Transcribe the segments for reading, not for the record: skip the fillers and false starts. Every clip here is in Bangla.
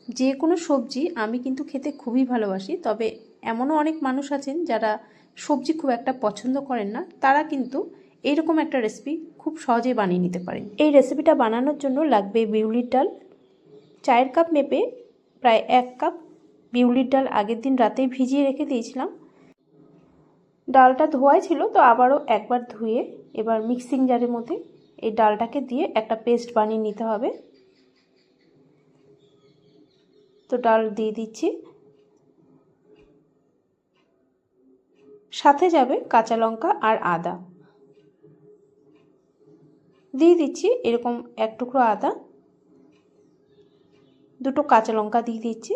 যে কোনো সবজি আমি কিন্তু খেতে খুবই ভালোবাসি, তবে এমনও অনেক মানুষ আছেন যারা সবজি খুব একটা পছন্দ করেন না। তারা কিন্তু এইরকম একটা রেসিপি খুব সহজেই বানিয়ে নিতে পারেন। এই রেসিপিটা বানানোর জন্য লাগবে বিউলির ডাল। 4 কাপ মেপে প্রায় 1 কাপ বিউলির ডাল আগের দিন রাতেই ভিজিয়ে রেখে দিয়েছিলাম। ডালটা ধোয়াই ছিল, তো আবারও একবার ধুয়ে এবার মিক্সিং জারের মধ্যে এই ডালটাকে দিয়ে একটা পেস্ট বানিয়ে নিতে হবে। তো ডাল দিয়ে দিচ্ছি, সাথে যাবে কাঁচা লঙ্কা আর আদা। দিয়ে দিচ্ছি এরকম 1 টুকরো আদা, 2টো কাঁচা লঙ্কা দিয়ে দিচ্ছি।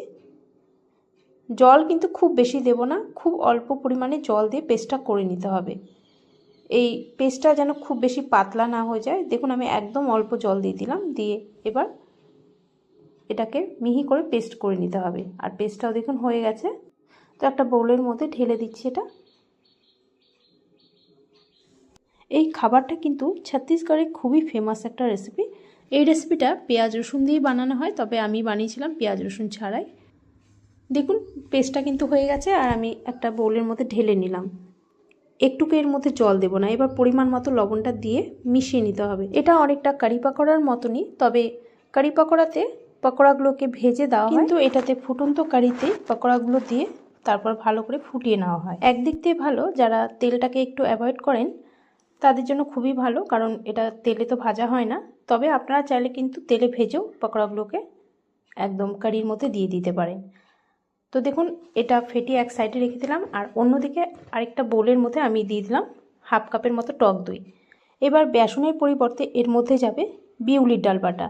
জল কিন্তু খুব বেশি দেব না, খুব অল্প পরিমাণে জল দিয়ে পেস্টটা করে নিতে হবে। এই পেস্টটা যেন খুব বেশি পাতলা না হয়ে যায়। দেখুন আমি একদম অল্প জল দিয়ে দিলাম, দিয়ে এবার এটাকে মিহি করে পেস্ট করে নিতে হবে। আর পেস্টটাও দেখুন হয়ে গেছে। তো একটা বোলের মধ্যে ঢেলে দিচ্ছি এটা। এই খাবারটা কিন্তু ছত্তিশগড়ে খুবই ফেমাস একটা রেসিপি। এই রেসিপিটা পেঁয়াজ রসুন দিয়ে বানানো হয়, তবে আমি বানিয়েছিলাম পেঁয়াজ রসুন ছাড়াই। দেখুন পেস্টটা কিন্তু হয়ে গেছে, আর আমি একটা বোলের মধ্যে ঢেলে নিলাম। একটুকু এর মধ্যে জল দেব না, এবার পরিমাণ মতো লবণটা দিয়ে মিশিয়ে নিতে হবে। এটা অনেকটা কারি পাকোড়ার মতনই, তবে কারি পাকোড়াতে পকোড়াগুলোকে ভেজে দেওয়া হয়, কিন্তু এটাতে ফুটন্ত কারিতে পকোড়াগুলো দিয়ে তারপর ভালো করে ফুটিয়ে নেওয়া হয়। একদিক দিয়ে ভালো, যারা তেলটাকে একটু অ্যাভয়েড করেন তাদের জন্য খুবই ভালো, কারণ এটা তেলে তো ভাজা হয় না। তবে আপনারা চাইলে কিন্তু তেলে ভেজেও পকোড়াগুলোকে একদম কারির মধ্যে দিয়ে দিতে পারেন। তো দেখুন এটা ফেটিয়ে এক সাইডে রেখে দিলাম, আর অন্যদিকে আরেকটা বোলের মধ্যে আমি দিয়ে দিলাম 1/2 কাপের মতো টক দই। এবার বেসনের পরিবর্তে এর মধ্যে যাবে বিউলির ডাল বাটা,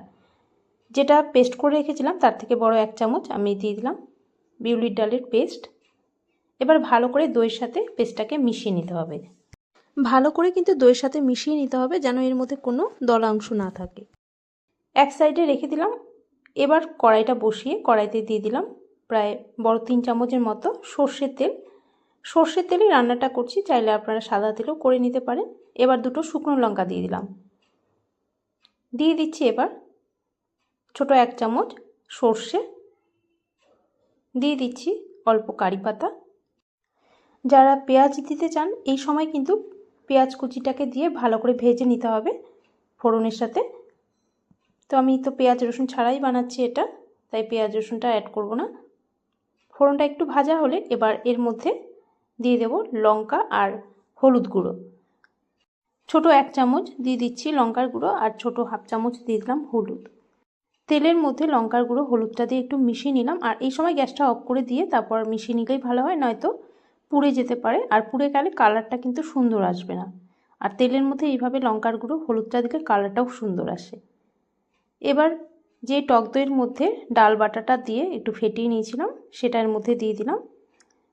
যেটা পেস্ট করে রেখেছিলাম তার থেকে বড় 1 চামচ আমি দিয়ে দিলাম বিউলির ডালের পেস্ট। এবার ভালো করে দইয়ের সাথে পেস্টটাকে মিশিয়ে নিতে হবে। ভালো করে কিন্তু দইয়ের সাথে মিশিয়ে নিতে হবে, যেন এর মধ্যে কোনো দলা অংশ না থাকে। এক সাইডে রেখে দিলাম। এবার কড়াইটা বসিয়ে কড়াইতে দিয়ে দিলাম প্রায় বড় 3 চামচের মতো সর্ষের তেল। সর্ষের তেলেই রান্নাটা করছি, চাইলে আপনারা সাদা তেলও করে নিতে পারেন। এবার 2টো শুকনো লঙ্কা দিয়ে দিলাম। দিয়ে দিচ্ছি এবার ছোট 1 চামচ সর্ষে, দিয়ে দিচ্ছি অল্প কারি পাতা। যারা পেঁয়াজ দিতে চান এই সময় কিন্তু পেঁয়াজ কুচিটাকে দিয়ে ভালো করে ভেজে নিতে হবে ফোড়নের সাথে। তো আমি তো পেঁয়াজ রসুন ছাড়াই বানাচ্ছি এটা, তাই পেঁয়াজ রসুনটা অ্যাড করব না। ফোড়নটা একটু ভাজা হলে এবার এর মধ্যে দিয়ে দেব লঙ্কা আর হলুদ গুঁড়ো। ছোট 1 চামচ দিয়ে দিচ্ছি লঙ্কার গুঁড়ো, আর ছোট 1/2 চামচ দিয়ে দিলাম হলুদ। তেলের মধ্যে লঙ্কার গুঁড়ো হলুদটা দিয়ে একটু মিশিয়ে নিলাম, আর এই সময় গ্যাসটা অফ করে দিয়ে তারপর মিশিয়ে নিলেই ভালো হয়, নয়তো পুড়ে যেতে পারে, আর পুড়ে গেলে কালারটা কিন্তু সুন্দর আসবে না। আর তেলের মধ্যে এইভাবে লঙ্কার গুঁড়ো হলুদটা দিলে কালারটাও সুন্দর আসে। এবার যে টক দইয়ের মধ্যে ডাল বাটাটা দিয়ে একটু ফেটিয়ে নিয়েছিলাম সেটা এর মধ্যে দিয়ে দিলাম।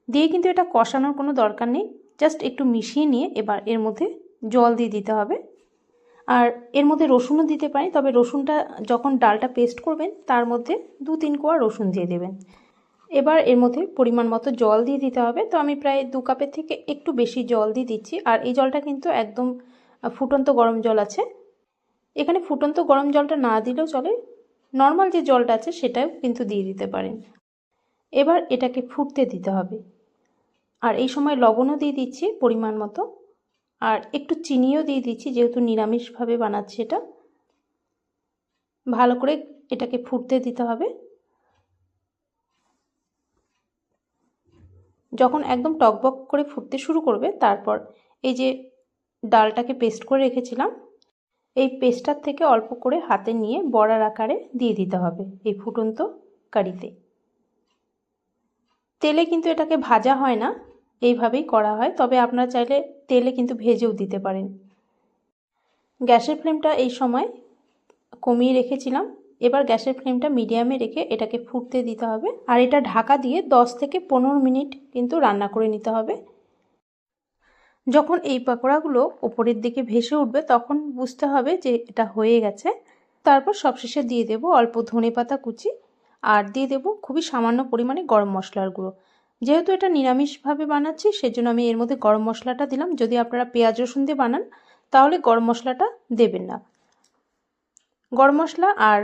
দিয়ে কিন্তু এটা কষানোর কোনো দরকার নেই, জাস্ট একটু মিশিয়ে নিয়ে এবার এর মধ্যে জল দিয়ে দিতে হবে। আর এর মধ্যে রসুনও দিতে পারি, তবে রসুনটা যখন ডালটা পেস্ট করবেন তার মধ্যে 2-3 কোয়া রসুন দিয়ে দেবেন। এবার এর মধ্যে পরিমাণ মতো জল দিয়ে দিতে হবে। তো আমি প্রায় 2 কাপের থেকে একটু বেশি জল দিয়ে দিচ্ছি, আর এই জলটা কিন্তু একদম ফুটন্ত গরম জল আছে। এখানে ফুটন্ত গরম জলটা না দিলেও চলে, নর্মাল যে জলটা আছে সেটাও কিন্তু দিয়ে দিতে পারেন। এবার এটাকে ফুটতে দিতে হবে, আর এই সময় লবণও দিয়ে দিচ্ছি পরিমাণ মতো, আর একটু চিনিও দিয়ে দিচ্ছি, যেহেতু নিরামিষভাবে বানাচ্ছি এটা। ভালো করে এটাকে ফুটতে দিতে হবে। যখন একদম টকবক করে ফুটতে শুরু করবে, তারপর এই যে ডালটাকে পেস্ট করে রেখেছিলাম এই পেস্টটার থেকে অল্প করে হাতে নিয়ে বড়ার আকারে দিয়ে দিতে হবে এই ফুটন্ত কারিতে। তেলে কিন্তু এটাকে ভাজা হয় না, এইভাবেই করা হয়, তবে আপনারা চাইলে তেলে কিন্তু ভেজেও দিতে পারেন। গ্যাসের ফ্লেমটা এই সময় কমিয়ে রেখেছিলাম। এবার গ্যাসের ফ্লেমটা মিডিয়ামে রেখে এটাকে ফুটতে দিতে হবে, আর এটা ঢাকা দিয়ে 10 থেকে 15 মিনিট কিন্তু রান্না করে নিতে হবে। যখন এই পকোড়াগুলো ওপরের দিকে ভেসে উঠবে তখন বুঝতে হবে যে এটা হয়ে গেছে। তারপর সবশেষে দিয়ে দেব অল্প ধনেপাতা কুচি, আর দিয়ে দেব খুবই সামান্য পরিমাণে গরম মশলার গুঁড়ো। যেহেতু এটা নিরামিষভাবে বানাচ্ছি সেজন্য আমি এর মধ্যে গরম মশলাটা দিলাম। যদি আপনারা পেঁয়াজ রসুন দিয়ে বানান তাহলে গরম মশলাটা দেবেন না। গরম মশলা আর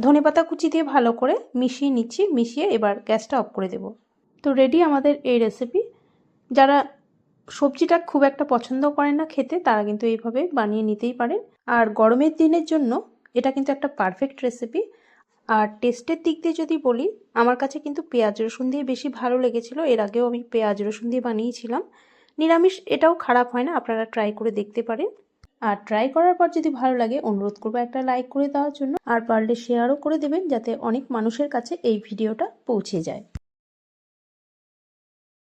ধনেপাতা কুচি দিয়ে ভালো করে মিশিয়ে নিচ্ছি। মিশিয়ে এবার গ্যাসটা অফ করে দেব। তো রেডি আমাদের এই রেসিপি। যারা সবজিটা খুব একটা পছন্দ করেন না খেতে, তারা কিন্তু এইভাবে বানিয়ে নিতেই পারেন। আর গরমের দিনের জন্য এটা কিন্তু একটা পারফেক্ট রেসিপি। আর টেস্টের দিক দিয়ে যদি বলি, আমার কাছে কিন্তু পেঁয়াজ রসুন দিয়ে বেশি ভালো লেগেছিল। এর আগেও আমি পেঁয়াজ রসুন দিয়ে বানিয়েছিলাম। নিরামিষ এটাও খারাপ হয় না, আপনারা ট্রাই করে দেখতে পারেন। আর ট্রাই করার পর যদি ভালো লাগে, অনুরোধ করবো একটা লাইক করে দেওয়ার জন্য। আর পারলে শেয়ারও করে দেবেন, যাতে অনেক মানুষের কাছে এই ভিডিওটা পৌঁছে যায়।